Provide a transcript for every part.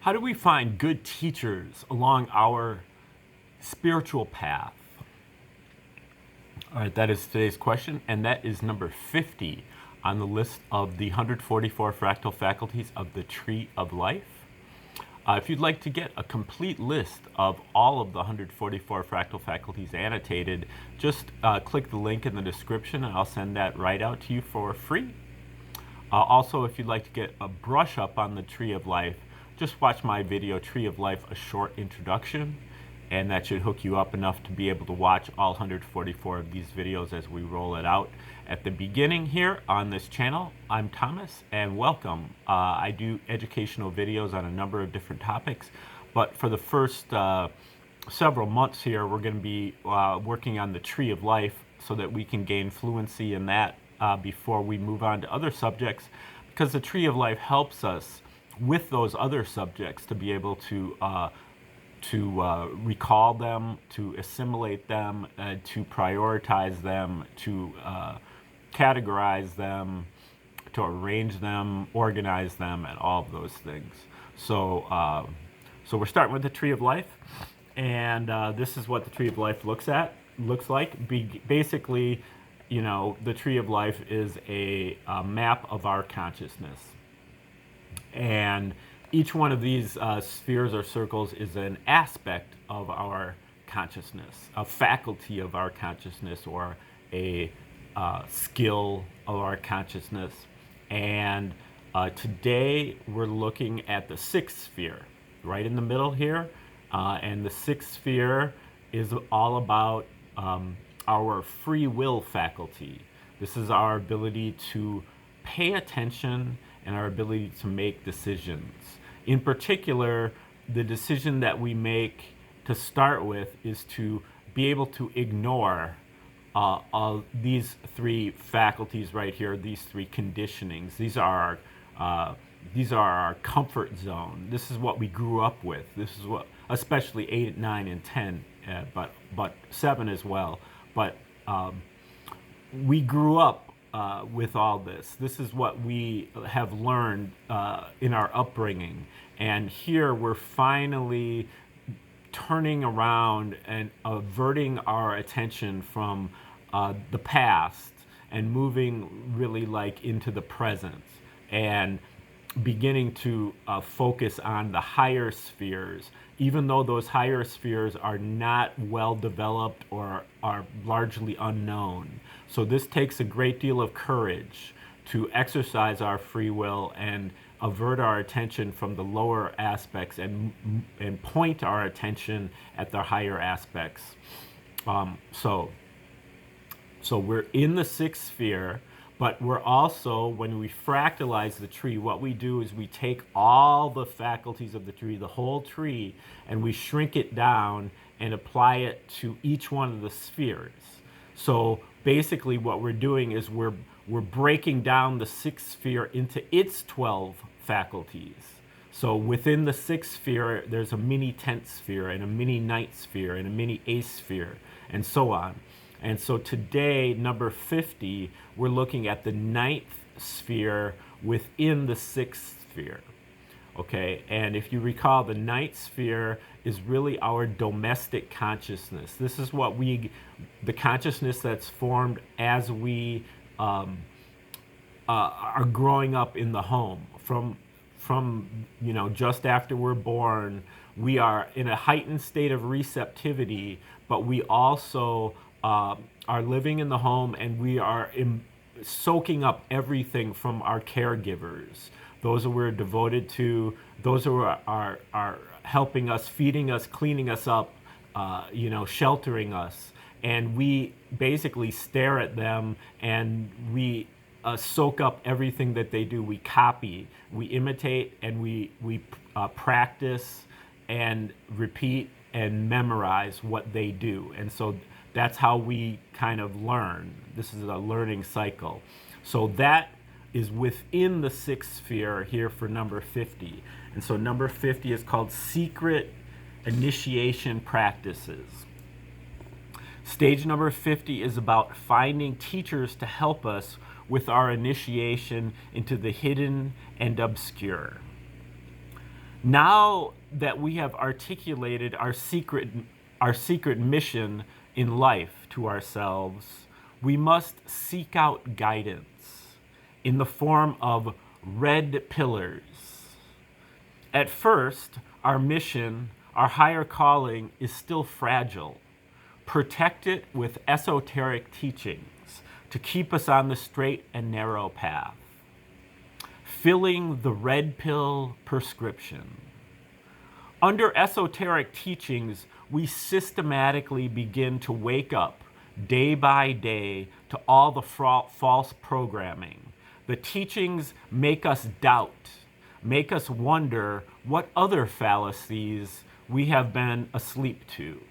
How do we find good teachers along our spiritual path? All right, that is today's question, and that is number 50 on the list of the 144 fractal faculties of the Tree of Life. If you'd like to get a complete list of all of the 144 fractal faculties annotated, just click the link in the description and I'll send that right out to you for free. Also, if you'd like to get a brush up on the Tree of Life, just watch my video, Tree of Life, A Short Introduction, and that should hook you up enough to be able to watch all 144 of these videos as we roll it out. At the beginning here on this channel, I'm Thomas, and welcome. I do educational videos on a number of different topics, but for the first several months here, we're going to be working on the Tree of Life so that we can gain fluency in that before we move on to other subjects, because the Tree of Life helps us with those other subjects to be able to recall them, to assimilate them, to prioritize them, to categorize them, to arrange them, organize them, and all of those things. So we're starting with the Tree of Life, and this is what the Tree of Life looks like. Basically, you know, the Tree of Life is a map of our consciousness, and each one of these spheres or circles is an aspect of our consciousness, a faculty of our consciousness, or a skill of our consciousness. And today we're looking at the sixth sphere, right in the middle here. And the sixth sphere is all about our free will faculty. This is our ability to pay attention and our ability to make decisions. In particular, the decision that we make to start with is to be able to ignore these three faculties right here, these three conditionings. These are our comfort zone. This is what we grew up with. This is what, especially 8, 9, and 10, but 7 as well. But we grew up with all this. This is what we have learned in our upbringing. And here we're finally turning around and averting our attention from the past and moving really like into the present and beginning to focus on the higher spheres, even though those higher spheres are not well developed or are largely unknown. So this takes a great deal of courage to exercise our free will and avert our attention from the lower aspects and point our attention at the higher aspects. So we're in the sixth sphere, but we're also, when we fractalize the tree, what we do is we take all the faculties of the tree, the whole tree, and we shrink it down and apply it to each one of the spheres. So basically what we're doing is we're breaking down the sixth sphere into its 12 faculties. So within the sixth sphere, there's a mini 10th sphere and a mini 9th sphere and a mini 8th sphere, and so on. And so today, number 50, we're looking at the 9th sphere within the 6th sphere. Okay, and if you recall, the 9th sphere is really our domestic consciousness. This is what the consciousness that's formed as we are growing up in the home. From you know, just after we're born, we are in a heightened state of receptivity, but we also are living in the home, and we are soaking up everything from our caregivers, those who we're devoted to, those who are helping us, feeding us, cleaning us up, you know, sheltering us. And we basically stare at them, and we soak up everything that they do. We copy, we imitate, and we practice and repeat and memorize what they do. And so that's how we kind of learn. This is a learning cycle. So that is within the sixth sphere here for number 50. And so number 50 is called Secret Initiation Practices. Stage number 50 is about finding teachers to help us with our initiation into the hidden and obscure. Now that we have articulated our secret mission in life to ourselves, we must seek out guidance in the form of red pillars. At first, our mission, our higher calling, is still fragile. Protect it with esoteric teachings to keep us on the straight and narrow path. Filling the red pill prescription. Under esoteric teachings, we systematically begin to wake up day by day to all the false programming. The teachings make us doubt, make us wonder what other fallacies we have been asleep to.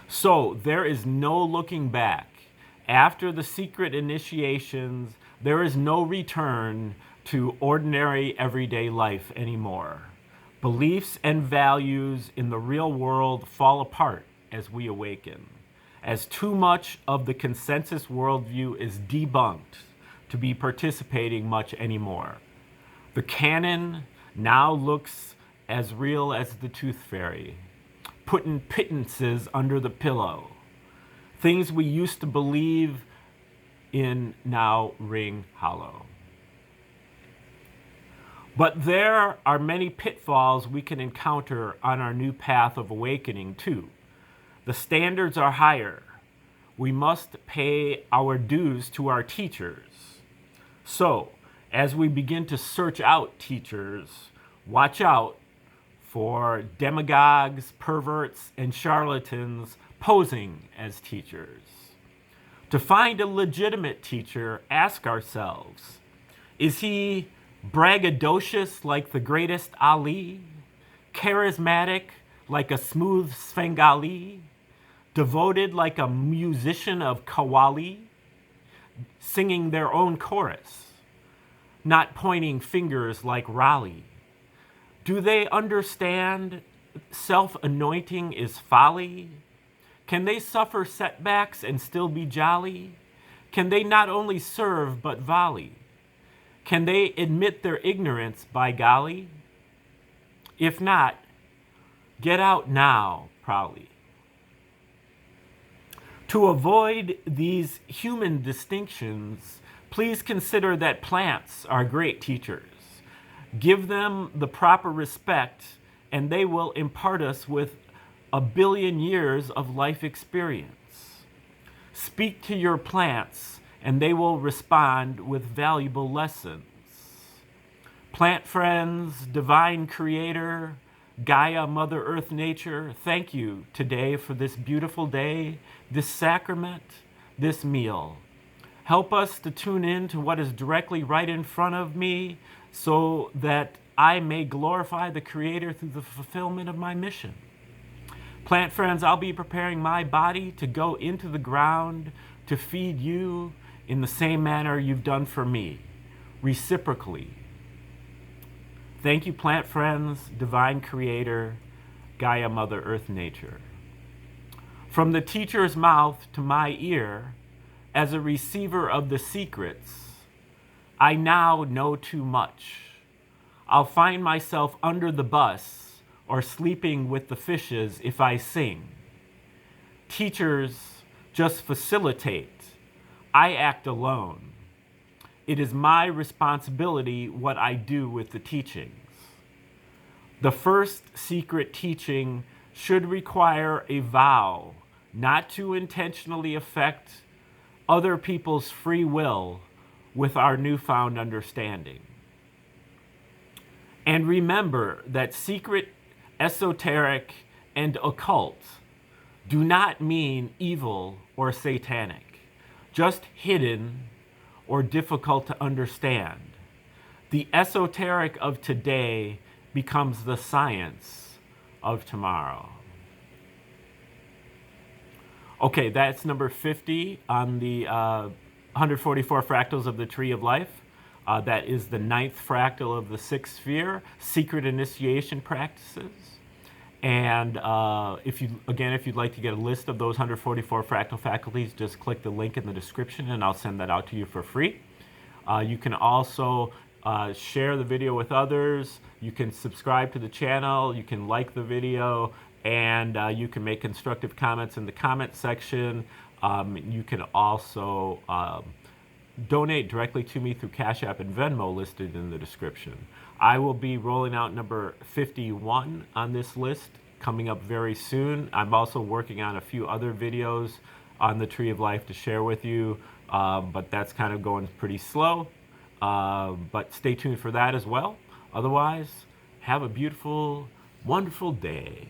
So there is no looking back. After the secret initiations, there is no return to ordinary everyday life anymore. Beliefs and values in the real world fall apart as we awaken, as too much of the consensus worldview is debunked to be participating much anymore. The canon now looks as real as the tooth fairy, putting pittances under the pillow. Things we used to believe in now ring hollow. But there are many pitfalls we can encounter on our new path of awakening too. The standards are higher. We must pay our dues to our teachers. So, as we begin to search out teachers, watch out for demagogues, perverts, and charlatans posing as teachers. To find a legitimate teacher, ask ourselves, is he braggadocious like the greatest Ali? Charismatic like a smooth Svengali? Devoted like a musician of Qawwali? Singing their own chorus? Not pointing fingers like Raleigh? Do they understand self-anointing is folly? Can they suffer setbacks and still be jolly? Can they not only serve but volley? Can they admit their ignorance, by golly? If not, get out now, proudly. To avoid these human distinctions, please consider that plants are great teachers. Give them the proper respect, and they will impart us with 1 billion years of life experience. Speak to your plants, and they will respond with valuable lessons. Plant friends, divine creator, Gaia, Mother Earth, Nature, thank you today for this beautiful day, this sacrament, this meal. Help us to tune in to what is directly right in front of me so that I may glorify the Creator through the fulfillment of my mission. Plant friends, I'll be preparing my body to go into the ground to feed you in the same manner you've done for me, reciprocally. Thank you, plant friends, divine creator, Gaia, Mother Earth, Nature. From the teacher's mouth to my ear, as a receiver of the secrets, I now know too much. I'll find myself under the bus or sleeping with the fishes if I sing. Teachers just facilitate. I act alone. It is my responsibility what I do with the teachings. The first secret teaching should require a vow not to intentionally affect other people's free will with our newfound understanding. And remember that secret, esoteric, and occult do not mean evil or satanic, just hidden or difficult to understand. The esoteric of today becomes the science of tomorrow. Okay, that's number 50 on the 144 fractals of the Tree of Life. That is the 9th fractal of the 6th sphere, secret initiation practices. And if you'd like to get a list of those 144 fractal faculties, just click the link in the description and I'll send that out to you for free. You can also Share the video with others. You can subscribe to the channel. You can like the video, and you can make constructive comments in the comment section. You can also donate directly to me through Cash App and Venmo listed in the description. I will be rolling out number 51 on this list coming up very soon. I'm also working on a few other videos on the Tree of Life to share with you, but that's kind of going pretty slow. But stay tuned for that as well. Otherwise, have a beautiful, wonderful day.